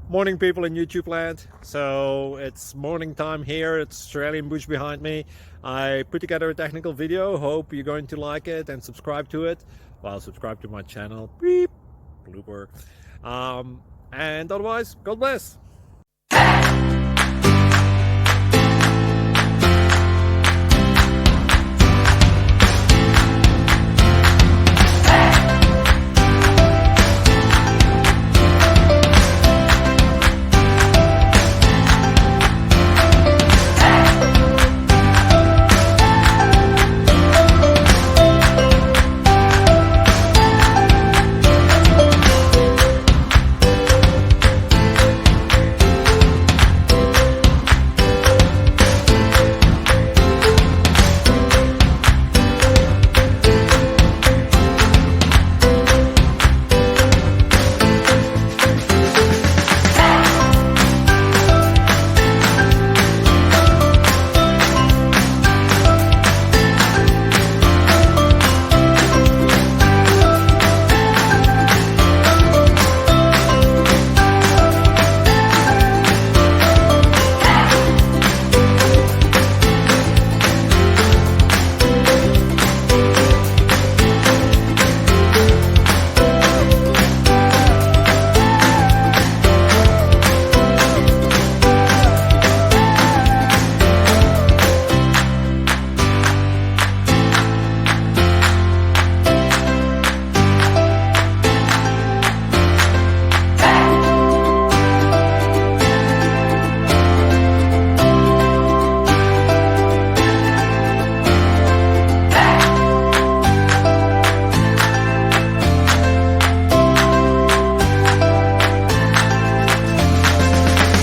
Morning, people in YouTube land. So it's morning time here. It's Australian bush behind me. I put together a technical video. Hope you're going to like it and subscribe to it. Well, subscribe to my channel. Beep. Blooper. And otherwise, God bless.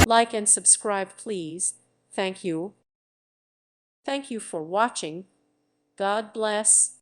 Like and subscribe, please. Thank you. Thank you for watching. God bless.